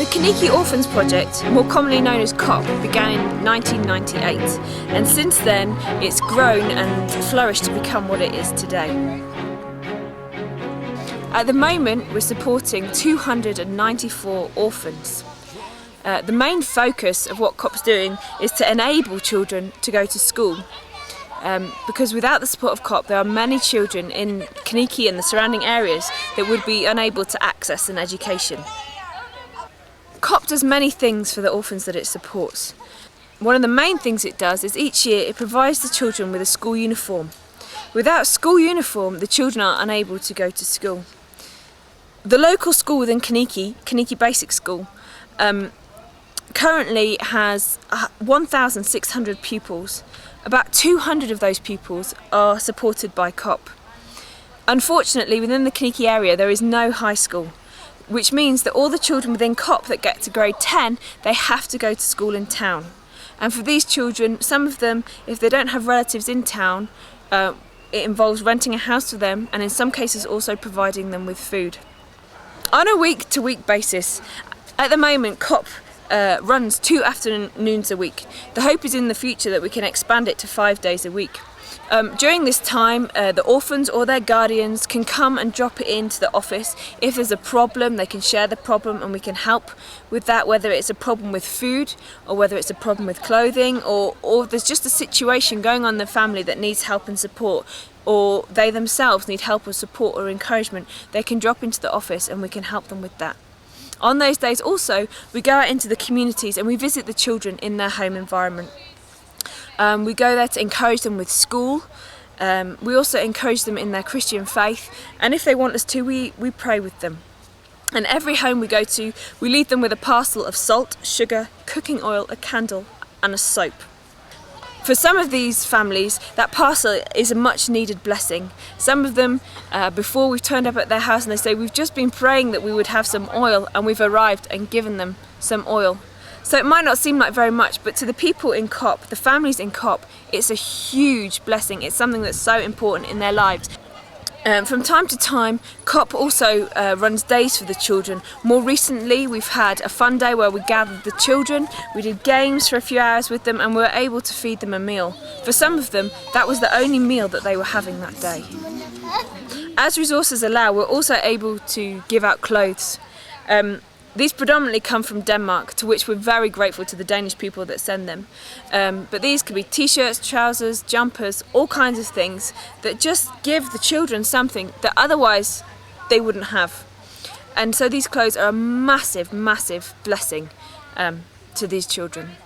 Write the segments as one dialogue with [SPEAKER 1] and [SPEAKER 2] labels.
[SPEAKER 1] The Kaniki Orphans project, more commonly known as COP, began in 1998, and since then it's grown and flourished to become what it is today. At the moment we're supporting 294 orphans. The main focus of what COP's doing is to enable children to go to school. Because without the support of COP there are many children in Kaniki and the surrounding areas that would be unable to access an education. COP does many things for the orphans that it supports. One of the main things it does is each year it provides the children with a school uniform. Without school uniform, the children are unable to go to school. The local school within Kaniki, Kaniki Basic School, currently has 1,600 pupils. About 200 of those pupils are supported by COP. Unfortunately, within the Kaniki area there is no high school, which means that all the children within COP that get to grade 10, they have to go to school in town. And for these children, some of them, if they don't have relatives in town, it involves renting a house for them, and in some cases also providing them with food. On a week-to-week basis, at the moment COP runs 2 afternoons a week. The hope is in the future that we can expand it to 5 days a week. During this time, the orphans or their guardians can come and drop it into the office. If there's a problem, they can share the problem and we can help with that, whether it's a problem with food or whether it's a problem with clothing, or there's just a situation going on in the family that needs help and support, or they themselves need help or support or encouragement. They can drop into the office and we can help them with that. On those days also, we go out into the communities and we visit the children in their home environment. We go there to encourage them with school. We also encourage them in their Christian faith, and if they want us to, we pray with them. And every home we go to, we leave them with a parcel of salt, sugar, cooking oil, a candle and a soap. For some of these families, that parcel is a much needed blessing. Some of them, before we've turned up at their house, and they say, we've just been praying that we would have some oil, and we've arrived and given them some oil. So it might not seem like very much, but to the people in COP, the families in COP, it's a huge blessing. It's something that's so important in their lives. From time to time, COP also runs days for the children. More recently, we've had a fun day where we gathered the children, we did games for a few hours with them, and we were able to feed them a meal. For some of them, that was the only meal that they were having that day. As resources allow, we're also able to give out clothes. These predominantly come from Denmark, to which we're very grateful to the Danish people that send them. But these could be t-shirts, trousers, jumpers, all kinds of things that just give the children something that otherwise they wouldn't have. And so these clothes are a massive, massive blessing to these children.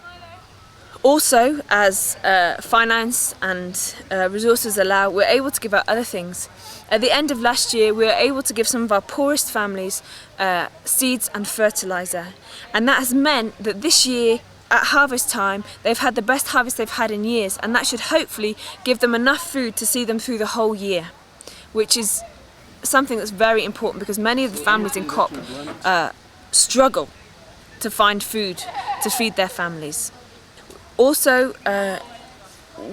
[SPEAKER 1] Also, as finance and resources allow, we're able to give out other things. At the end of last year, we were able to give some of our poorest families seeds and fertiliser. And that has meant that this year, at harvest time, they've had the best harvest they've had in years, and that should hopefully give them enough food to see them through the whole year, which is something that's very important because many of the families in COP struggle to find food to feed their families. Also,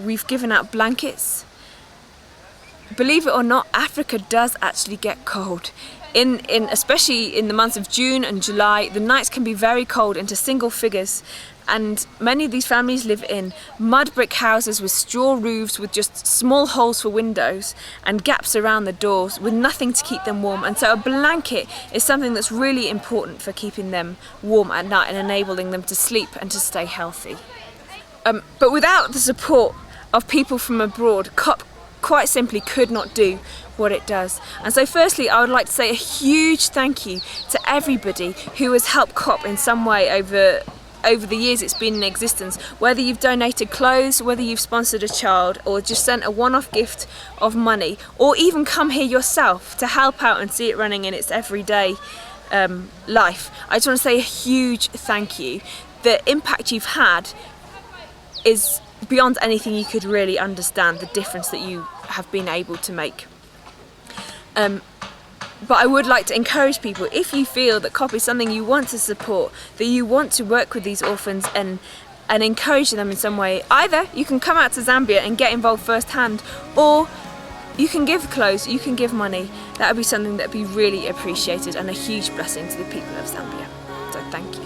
[SPEAKER 1] we've given out blankets. Believe it or not, Africa does actually get cold. Especially in the months of June and July, the nights can be very cold into single figures, and many of these families live in mud brick houses with straw roofs with just small holes for windows and gaps around the doors with nothing to keep them warm. And so a blanket is something that's really important for keeping them warm at night and enabling them to sleep and to stay healthy. But without the support of people from abroad, COP quite simply could not do what it does. And so firstly, I would like to say a huge thank you to everybody who has helped COP in some way over the years it's been in existence. Whether you've donated clothes, whether you've sponsored a child, or just sent a one-off gift of money, or even come here yourself to help out and see it running in its everyday life. I just want to say a huge thank you. The impact you've had is beyond anything you could really understand, the difference that you have been able to make. But I would like to encourage people, if you feel that COP is something you want to support, that you want to work with these orphans and encourage them in some way, either you can come out to Zambia and get involved firsthand, or you can give clothes, you can give money. That would be something that would be really appreciated and a huge blessing to the people of Zambia. So Thank you.